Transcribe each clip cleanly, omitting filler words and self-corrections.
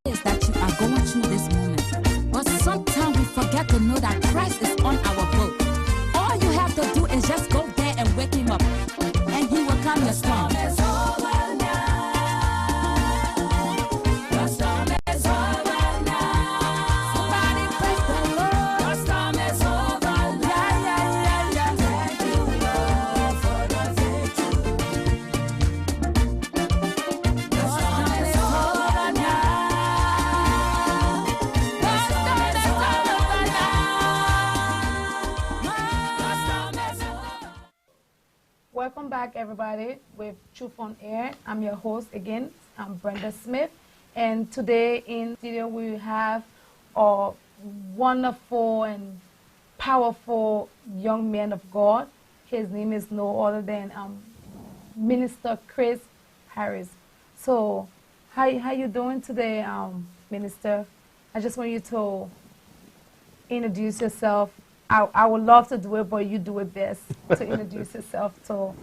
is that you are going through this moment. But sometimes we forget to know that Christ is on our boat. All you have to do is just go there and wake him up, and he will calm your storm. Welcome back, everybody, with Truth on Air. I'm your host again. I'm Brenda Smith, and today in the studio we have a wonderful and powerful young man of God. His name is no other than Minister Chris Harris. So, how you doing today, Minister? I just want you to introduce yourself. I would love to do it, but you do it best to introduce yourself to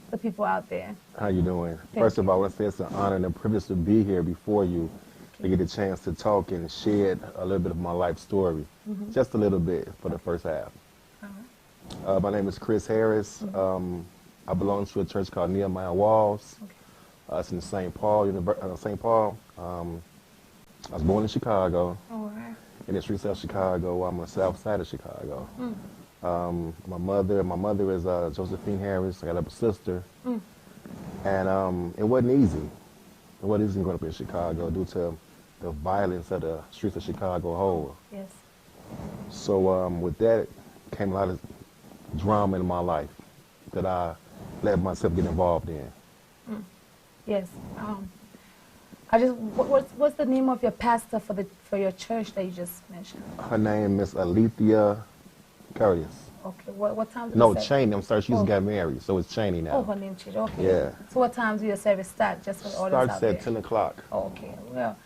the people out there. How you doing? Thank First of you. all, I want to say it's an honor and a privilege to be here before you to get a chance to talk and shed a little bit of my life story, just a little bit for the first half. My name is Chris Harris. I belong to a church called Nehemiah Walls. Okay. It's in St. Paul. St. Paul. I was born in Chicago. All right. In the streets of Chicago. I'm on the south side of Chicago. My mother is Josephine Harris. I got a sister. And it wasn't easy. It wasn't easy growing up in Chicago due to the violence of the streets of Chicago whole. Yes. So with that came a lot of drama in my life that I let myself get involved in. Yes. What's the name of your pastor for your church that you just mentioned? Her name is Alethea Curtis. Okay. What time? No, Cheney. I'm sorry, she just got married, so it's Cheney now. Oh, her name changed. Okay. Yeah. So what time do your service start? Just for the audience out Starts at there. 10 o'clock. Oh, okay. Well,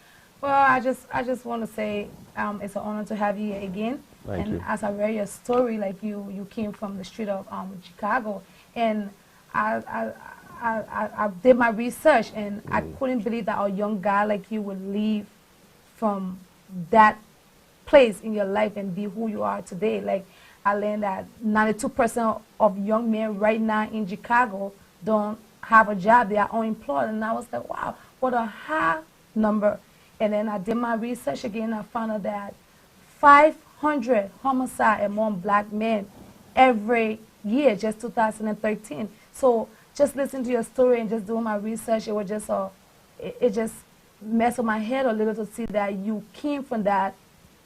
I just want to say it's an honor to have you here again. Thank and you. as I read your story, like you came from the street of Chicago, and I did my research, and I couldn't believe that a young guy like you would leave from that place in your life and be who you are today. Like, I learned that 92% of young men right now in Chicago don't have a job. They are unemployed. And I was like, wow, what a high number. And then I did my research again. I found out that 500 homicide among black men every year, just 2013. So just listening to your story and just doing my research, it was just it just messed with my head a little to see that you came from that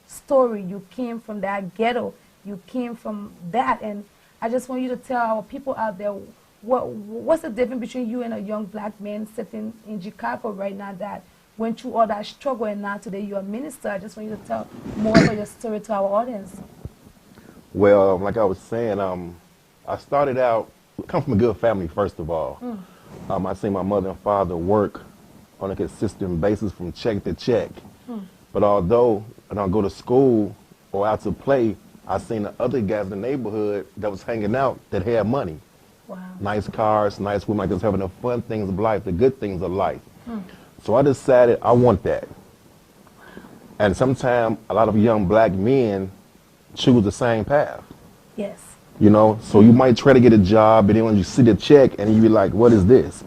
story, you came from that ghetto, you came from that. And I just want you to tell our people out there what's the difference between you and a young black man sitting in Chicago right now that went through all that struggle, and now today you're a minister. I just want you to tell more about your story to our audience. Well, like I was saying, I started out, come from a good family, first of all. I seen my mother and father work on a consistent basis from check to check. But although I don't go to school or out to play, I seen the other guys in the neighborhood that was hanging out that had money. Wow. Nice cars, nice women, like just having the fun things of life, the good things of life. So I decided I want that. And sometimes a lot of young black men choose the same path. Yes. You know, so you might try to get a job, and then when you see the check, and you be like, "What is this?"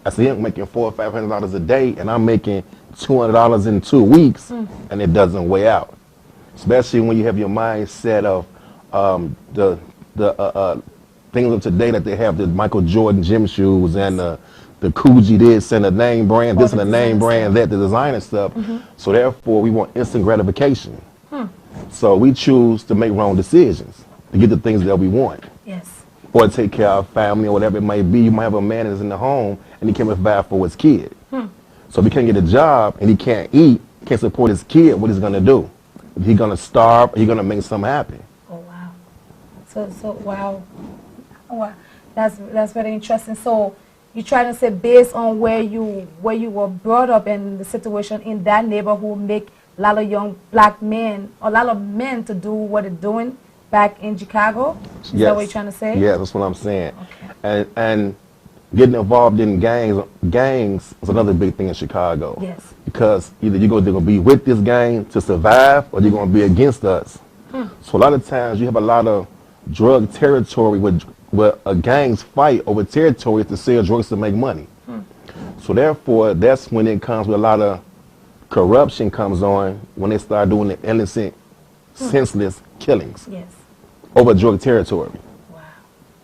I see him making $400 or $500 a day, and I'm making $200 in 2 weeks, and it doesn't weigh out. Especially when you have your mindset of the things of today that they have, the Michael Jordan gym shoes and the Coogee this and the name brand this and the name brand that, the designer stuff. So therefore, we want instant gratification. So we choose to make wrong decisions to get the things that we want. Yes. Or to take care of family or whatever it may be. You might have a man that's in the home and he can't provide for his kid. So if he can't get a job and he can't eat, can't support his kid, what is he gonna do? Is he gonna starve or he gonna make something happen? Oh wow. So wow. That's very interesting. So you try to say based on where you were brought up and the situation in that neighborhood make a lot of young black men, a lot of men to do what they're doing back in Chicago? Is that what you're trying to say? Yeah, that's what I'm saying. Okay. And getting involved in gangs is another big thing in Chicago. Yes. because either they're going to be with this gang to survive or they're going to be against us. So a lot of times you have a lot of drug territory where gangs fight over territories to sell drugs to make money. So therefore, that's when it comes with a lot of corruption comes on, when they start doing the innocent, senseless killings over drug territory. Wow.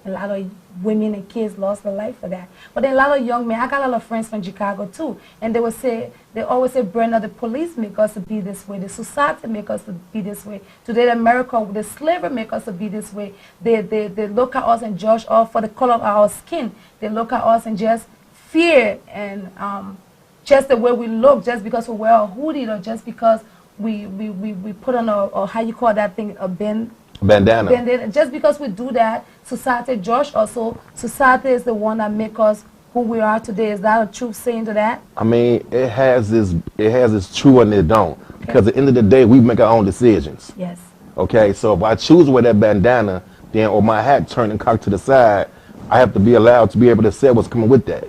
A lot of women and kids lost their life for that. But then a lot of young men, I got a lot of friends from Chicago too, and they always say, Brenda, the police make us to be this way, the society make us to be this way. Today, America, the slavery make us to be this way. They look at us and judge us for the color of our skin. They look at us and just fear and just the way we look, just because we wear a hoodie or just because we put on a how you call that thing, a bandana. Just because we do that, society judge us. So society is the one that make us who we are today. Is that a truth saying to that? I mean, it has its true and it don't. Okay. Because at the end of the day, we make our own decisions. Yes. Okay, so if I choose to wear that bandana, then or my hat turned and cocked to the side, I have to be allowed to be able to say what's coming with that.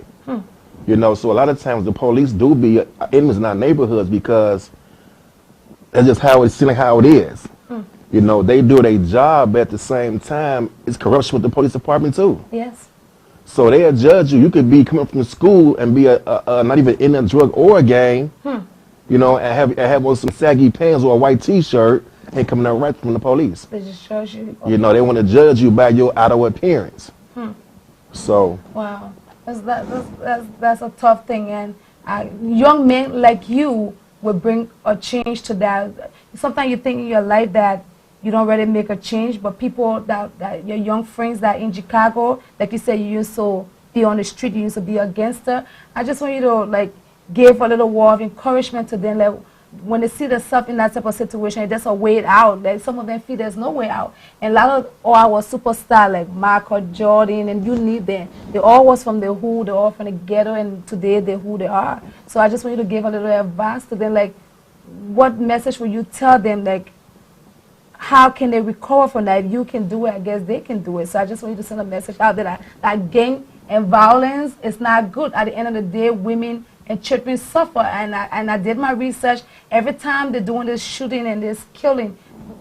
You know, so a lot of times the police do be enemies in our neighborhoods because that's just how it's feeling, how it is. You know, they do their job, but at the same time, it's corruption with the police department too. Yes. So they'll judge you. You could be coming from school and be not even in a drug or a gang, you know, and have on some saggy pants or a white T-shirt and coming out right from the police. They just judge you. Okay. You know, they want to judge you by your outer appearance. So. Wow. That's a tough thing, and young men like you will bring a change to that. Sometimes you think in your life that you don't really make a change, but people that your young friends that in Chicago, like you said, you used to be on the street, you used to be a gangster. I just want you to like give a little word of encouragement to them, like when they see themselves in that type of situation, there's a way out. Like some of them feel there's no way out. And a lot of our superstars like Michael Jordan, and you need them. They all was from the hood, they all from the ghetto, and today they're who they are. So I just want you to give a little advice to them, like what message will you tell them, like how can they recover from that? If you can do it, I guess they can do it. So I just want you to send a message out there that gang and violence is not good. At the end of the day, women and children suffer, and I did my research. Every time they're doing this shooting and this killing,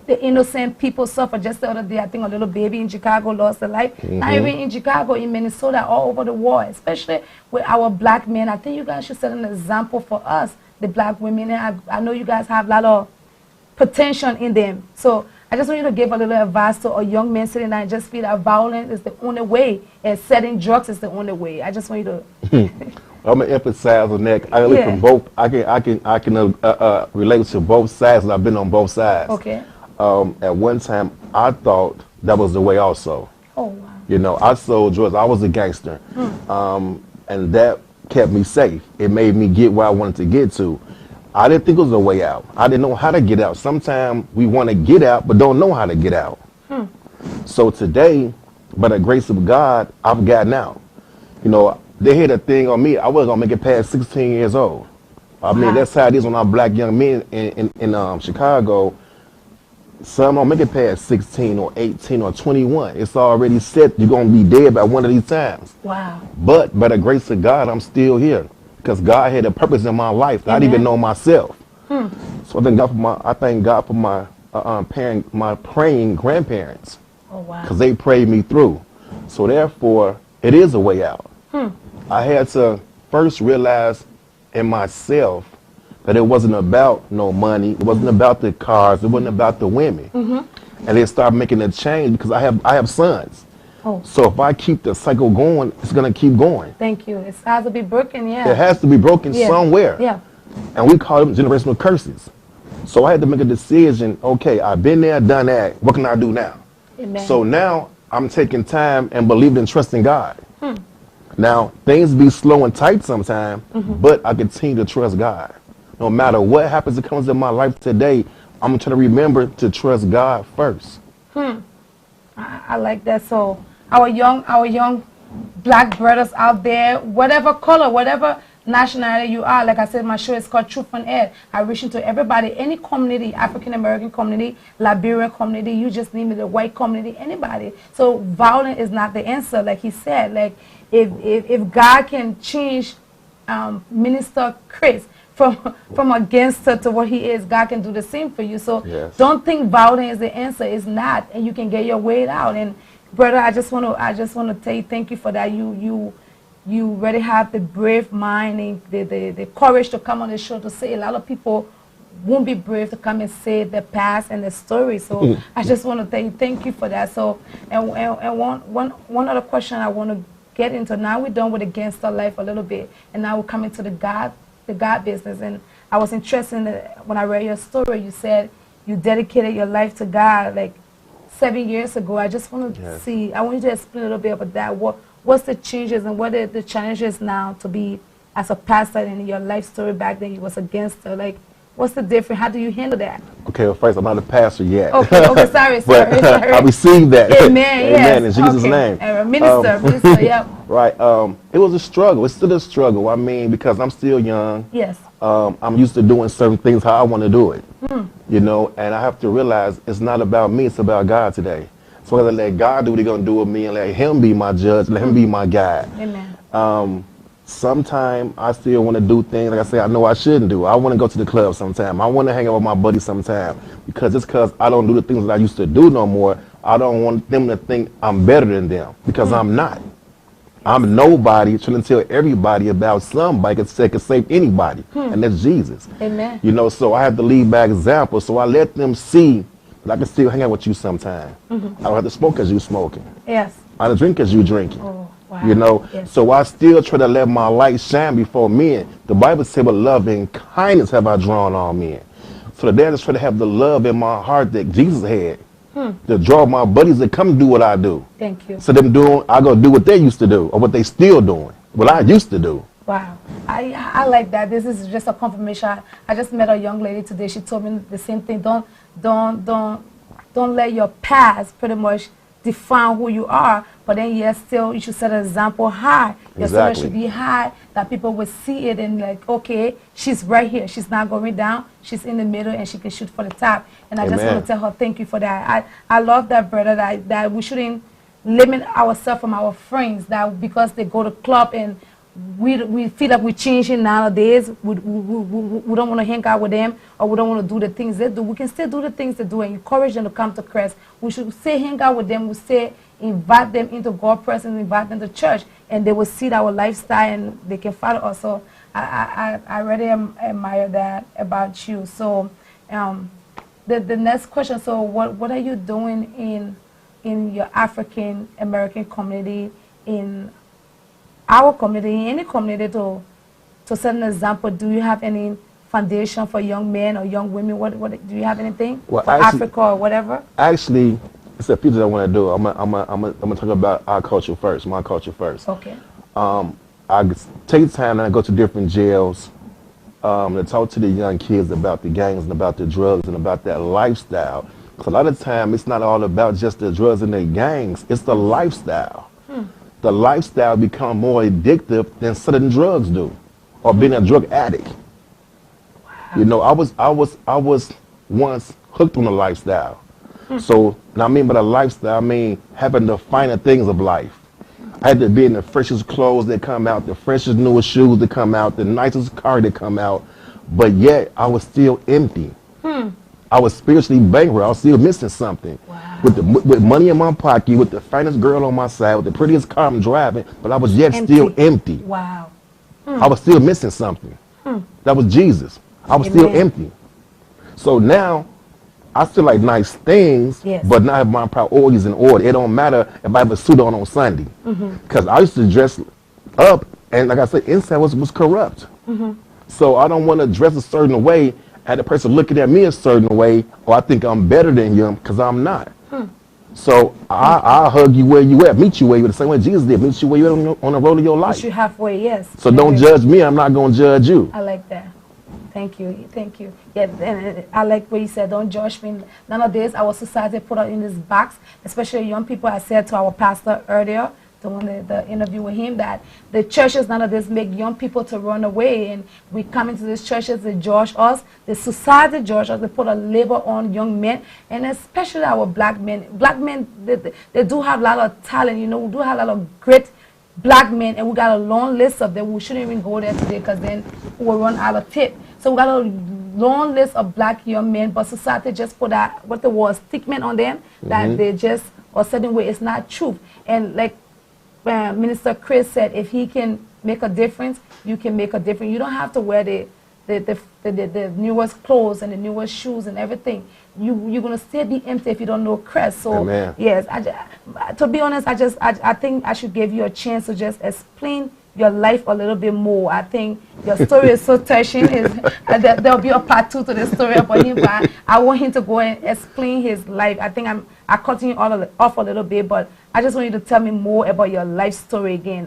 the innocent people suffer. Just the other day, I think a little baby in Chicago lost their life. Not even in Chicago, in Minnesota, all over the world, especially with our black men. I think you guys should set an example for us, the black women. And I know you guys have a lot of potential in them. So I just want you to give a little advice to a young man sitting there and just feel that violence is the only way, and selling drugs is the only way. I just want you to... I'm gonna emphasize on that. I look from both. I can relate to both sides. And I've been on both sides. Okay. At one time, I thought that was the way also. Oh wow. You know, I sold drugs. I was a gangster, and that kept me safe. It made me get where I wanted to get to. I didn't think it was a way out. I didn't know how to get out. Sometimes we want to get out, but don't know how to get out. So today, by the grace of God, I've gotten out. You know, they had a thing on me. I wasn't gonna make it past 16 years old. I mean, that's how it is on our black young men in Chicago. Some don't make it past 16 or 18 or 21. It's already set. You're gonna be dead by one of these times. Wow. But by the grace of God, I'm still here because God had a purpose in my life that I didn't even know myself. So I thank God for my praying grandparents. Oh wow. Because they prayed me through. So therefore, it is a way out. I had to first realize in myself that it wasn't about no money, it wasn't about the cars, it wasn't about the women. And they started making a change because I have sons. So if I keep the cycle going, it's gonna keep going. Thank you. It has to be broken, It has to be broken somewhere. And we call them generational curses. So I had to make a decision, okay, I've been there, done that, what can I do now? Amen. So now I'm taking time and believing and trusting God. Now, things be slow and tight sometimes, but I continue to trust God. No matter what happens that comes in my life today, I'm trying to remember to trust God first. I like that. So our young black brothers out there, whatever color, whatever nationality you are, like I said, my show is called Truth on Air. I reach into everybody, any community, African American community, Liberian community, you just name it, the white community, anybody. So violence is not the answer, like he said. Like if God can change Minister Chris from a gangster to what he is, God can do the same for you. So Yes. don't think violence is the answer. It's not, and you can get your way out. And brother, I just want to tell you thank you for that. You really have the brave mind and the courage to come on the show to say. A lot of people won't be brave to come and say their past and their story. So I just want to tell you thank you for that. So and one other question I want to get into. Now we're done with the gangster life a little bit, and now we're coming to the God business. And I was interested in when I read your story. You said you dedicated your life to God like 7 years ago. I just want to see. I want you to explain a little bit about that. What's the changes and what are the challenges now to be as a pastor, and in your life story back then you was a gangster? Like, what's the difference? How do you handle that? Okay, well, first, I'm not a pastor yet. Okay, sorry. I received that. Amen, Amen, in Jesus' name. Minister, yeah. Right. It was a struggle. It's still a struggle. I mean, because I'm still young. Yes. I'm used to doing certain things how I want to do it. You know, and I have to realize it's not about me, it's about God today. So I'm going to let God do what he's going to do with me and let him be my judge, let him be my guide. Amen. Sometimes I still want to do things, like I say, I know I shouldn't do. I want to go to the club sometime. I want to hang out with my buddies sometime. Because just because I don't do the things that I used to do no more, I don't want them to think I'm better than them. Because I'm not. I'm nobody trying to tell everybody about somebody that can save anybody. And that's Jesus. Amen. You know, so I have to lead by example. So I let them see that I can still hang out with you sometime. I don't have to smoke as you smoking. Yes. I don't drink as you drinking. Oh. Wow. You know, yes. So I still try to let my light shine before men. The Bible says, "With love and kindness have I drawn all men." So today I just try to have the love in my heart that Jesus had to draw my buddies to come do what I do. Thank you. So them doing, I go do what they used to do, or what they still doing, what I used to do. Wow, I like that. This is just a confirmation. I just met a young lady today. She told me the same thing. Don't let your past pretty much define who you are, but then yes, still you should set an example high. Your story should be high, that people will see it and like, okay, she's right here. She's not going down. She's in the middle and she can shoot for the top. And I just want to tell her thank you for that. I love that, brother, that we shouldn't limit ourselves from our friends, that because they go to club and we feel like we're changing nowadays. We don't want to hang out with them, or we don't want to do the things they do. We can still do the things they do and encourage them to come to Christ. We should still hang out with them. We still invite them into God's presence, invite them to church, and they will see our lifestyle and they can follow us. So I really admire that about you. So the next question, so what are you doing in your African American community, in our community, in any community, to set an example? Do you have any foundation for young men or young women? What do you have anything for Africa or whatever? Actually, it's a few things I want to do. I'm gonna talk about our culture first, my culture first. Okay. I take time and I go to different jails to talk to the young kids about the gangs and about the drugs and about that lifestyle. Because a lot of time it's not all about just the drugs and the gangs. It's the lifestyle. The lifestyle become more addictive than certain drugs do, or being a drug addict. Wow. You know, I was once hooked on the lifestyle. So, and I mean by the lifestyle, I mean having the finer things of life. I had to be in the freshest clothes that come out, the freshest newest shoes that come out, the nicest car that come out, but yet I was still empty. I was spiritually bankrupt. I was still missing something. Wow. With money in my pocket, with the finest girl on my side, with the prettiest car I'm driving, but I was yet still empty. Wow. I was still missing something. That was Jesus. I was still empty. So now, I still like nice things, but not have my priorities in order. It don't matter if I have a suit on Sunday. Because I used to dress up, and like I said, inside was corrupt. So I don't want to dress a certain way, had the person looking at me a certain way, or I think I'm better than you, because I'm not. So I'll hug you where you at, meet you where you at, the same way Jesus did, meet you where you at on the road of your life. Meet you halfway, yes. So don't judge me, I'm not going to judge you. I like that. Thank you, thank you. Yeah, and I like what you said, don't judge me. Nowadays, our society put us in this box, especially young people. I said to our pastor earlier, doing the interview with him, that the churches nowadays make young people to run away, and we come into these churches, they judge us, the society judge us, they put a label on young men, and especially our black men. Black men, they do have a lot of talent, you know, we do have a lot of great black men, and we got a long list of them. We shouldn't even go there today, because then we'll run out of tip. So we got a long list of black young men, but society just put that, what the word, stigma on them, that they just, a certain way, it's not truth. And like Minister Chris said, if he can make a difference, you can make a difference. You don't have to wear the newest clothes and the newest shoes and everything. You're gonna still be empty if you don't know Christ. So Amen. yes, to be honest, I think I should give you a chance to just explain your life a little bit more. I think your story is so touching. There'll be a part 2 to the story about him, but I want him to go and explain his life. I think I cut you off a little bit, but I just want you to tell me more about your life story again.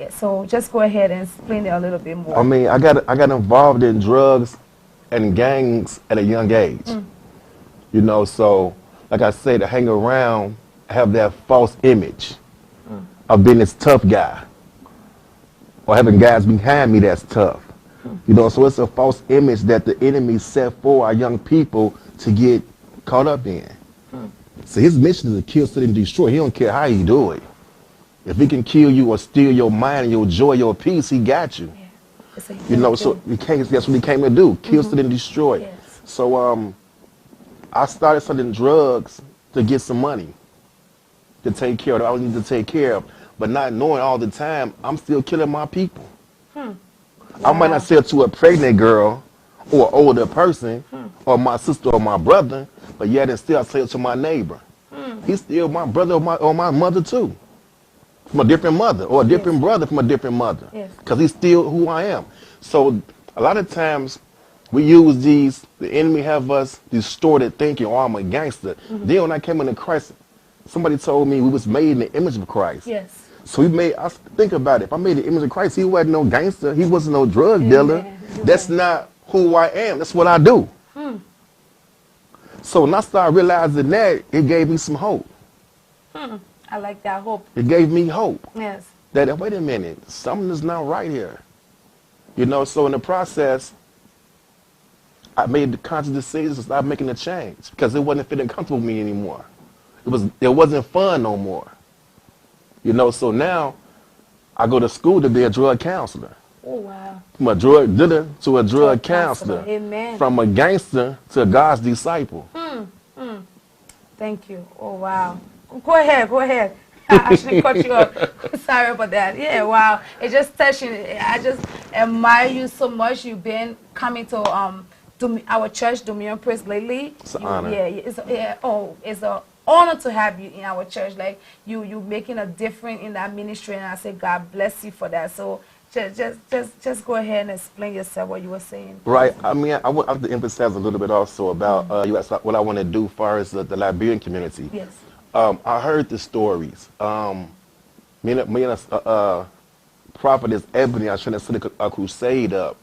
So just go ahead and explain it a little bit more. I mean, I got involved in drugs and gangs at a young age. You know, so like I say, to hang around, have that false image of being this tough guy, or having guys behind me that's tough. You know, so it's a false image that the enemy set for our young people to get caught up in. So his mission is to kill, steal, and destroy. He don't care how you do it. If he can kill you or steal your mind and your joy, your peace, he got you. Yeah. You know, so that's what he came to do, kill, steal, and destroy. Yes. So I started selling drugs to get some money, to take care of what I need to take care of, but not knowing all the time I'm still killing my people. I might not sell to a pregnant girl or an older person or my sister or my brother, but yet and still I sell to my neighbor. He's still my brother or my mother too, from a different mother, or a different brother from a different mother, because he's still who I am. So a lot of times we use the enemy have us distorted thinking, oh, I'm a gangster. Then when I came into Christ, somebody told me we was made in the image of Christ. Yes. So I think about it. If I made the image of Christ, he wasn't no gangster. He wasn't no drug dealer. That's not who I am. That's what I do. So when I started realizing that, it gave me some hope. I like that hope. It gave me hope. Yes. That, wait a minute, something is not right here. You know, so in the process, I made the conscious decision to start making a change because it wasn't feeling comfortable with me anymore. It wasn't fun no more. You know, so now I go to school to be a drug counselor. Oh, wow. From a drug dealer to a drug counselor. Amen. From a gangster to God's disciple. Thank you. Oh, wow. Go ahead. I should cut you off. Sorry about that. Yeah, wow. It's just touching. I just admire you so much. You've been coming to our church, Dominion Praise, lately. It's an honor. It's an honor to have you in our church. Like you making a difference in that ministry, and I say God bless you for that. So just go ahead and explain yourself what you were saying. Right. I mean, I have to emphasize a little bit also about you asked what I want to do as far as the Liberian community. Yes. I heard the stories. Me and prophetess Ebony, I should have set a crusade up.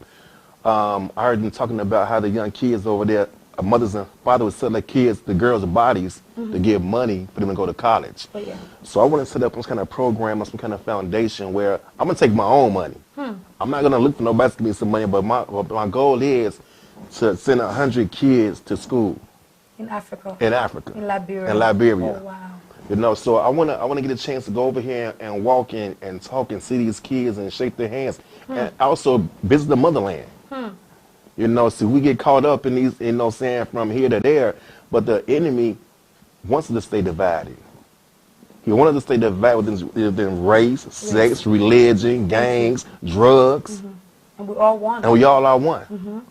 I heard them talking about how the young kids over there, mothers and fathers would sell their kids, the girls' bodies to give money for them to go to college. Oh, yeah. So I want to set up some kind of program or some kind of foundation where I'm going to take my own money. I'm not going to look for nobody to give me some money, but my goal is to send 100 kids to school. In Africa. In Africa. In Liberia. In Liberia. Oh, wow. You know, so I want to get a chance to go over here and walk in and talk and see these kids and shake their hands, and also visit the motherland. You know, so we get caught up in these, you know, saying from here to there, but the enemy wants us to stay divided. He wanted us to stay divided within race, sex, religion, gangs, drugs. And we all want. And we all are one.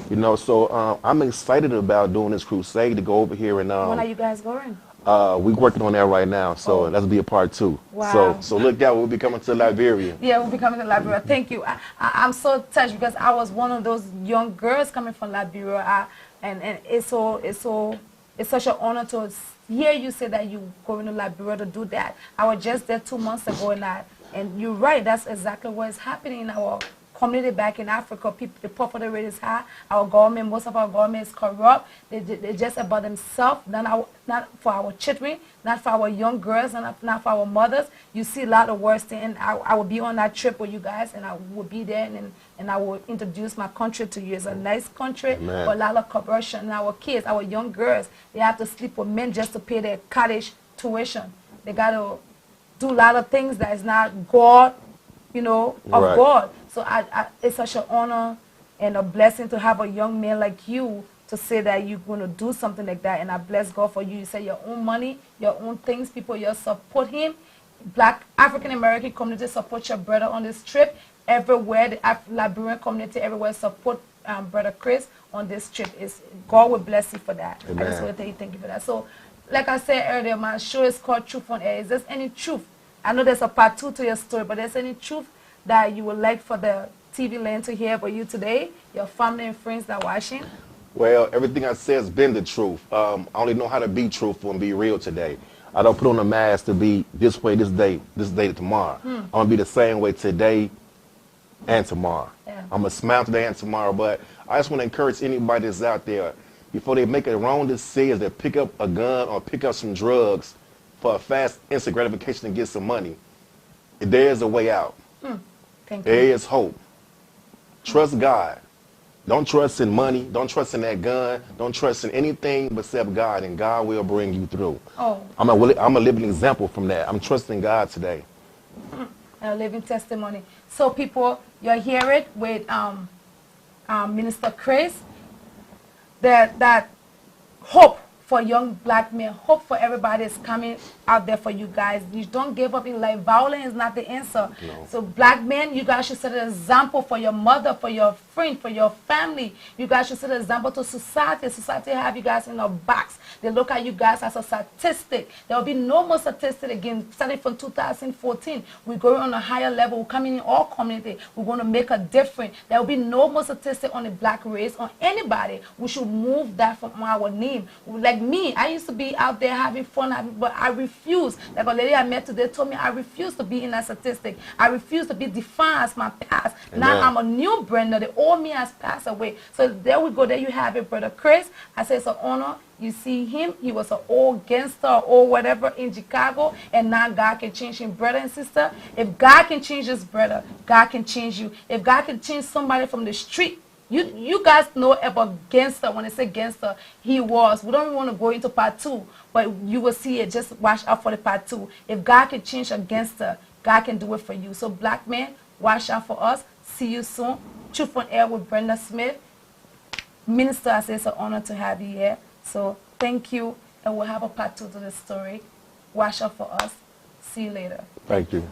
You know, so I'm excited about doing this crusade to go over here and when are you guys going? we're working on that right now, so that'll be a part 2. Wow. So look out, we'll be coming to Liberia. Yeah, we'll be coming to Liberia. Thank you. I'm so touched because I was one of those young girls coming from Liberia, and it's such an honor to hear you say that you're going to Liberia to do that. I was just there 2 months ago, and you're right. That's exactly what is happening in our community back in Africa. The poverty rate is high. Our government, most of our government is corrupt. They're just about themselves, not for our children, not for our young girls, and not for our mothers. You see a lot of worse things. And I will be on that trip with you guys, and I will be there, and I will introduce my country to you. It's a nice country, but a lot of corruption. And our kids, our young girls, they have to sleep with men just to pay their college tuition. They got to do a lot of things that is not God, of God. So it's such an honor and a blessing to have a young man like you to say that you're going to do something like that. And I bless God for you. You say your own money, your own things, people, you support him. Black African-American community support your brother on this trip. Everywhere, the Liberian community, everywhere support Brother Chris on this trip. God will bless you for that. Amen. I just want to tell you thank you for that. So, like I said earlier, my show is called Truth on Air. Is there any truth? I know there's a part 2 to your story, but there's any truth that you would like for the TV land to hear about you today, your family and friends that are watching? Well, everything I said has been the truth. I only know how to be truthful and be real today. I don't put on a mask to be this way, this day to tomorrow. I'm going to be the same way today and tomorrow. Yeah. I'm going to smile today and tomorrow, but I just want to encourage anybody that's out there, before they make a wrong decision, to pick up a gun or pick up some drugs for a fast, instant gratification to get some money, there is a way out. Thank There you. is hope. Trust God. Don't trust in money. Don't trust in that gun. Don't trust in anything except God, and God will bring you through. Oh. I'm a living example from that. I'm trusting God today. A living testimony. So people, you'll hear it with Minister Chris, that hope for young black men, hope for everybody is coming out there for you guys. You don't give up in life. Violence is not the answer. No. So black men, you guys should set an example for your mother, for your friend, for your family. You guys should set an example to society. Society have you guys in a box. They look at you guys as a statistic. There will be no more statistic again. Starting from 2014, we're going on a higher level. We're coming in all community. We're going to make a difference. There will be no more statistic on the black race, on anybody. We should move that from our name. Like me, I used to be out there having fun, but I refuse. Like a lady I met today told me, I refuse to be in that statistic. I refuse to be defined as my past. Amen. Now I'm a new Brenda. The old me has passed away. So there we go. There you have it, Brother Chris. I say it's an honor. You see him, he was an old gangster or whatever in Chicago, and now God can change him, brother and sister. If God can change this brother, God can change you. If God can change somebody from the street, you guys know about gangster. When I say gangster, he was. We don't even want to go into part 2, but you will see it. Just watch out for the part 2. If God can change a gangster, God can do it for you. So black men, watch out for us. See you soon. Truth on Air with Brenda Smith. Minister, I say it's an honor to have you here. So thank you, and we'll have a part 2 to this story. Watch out for us. See you later. Thank you.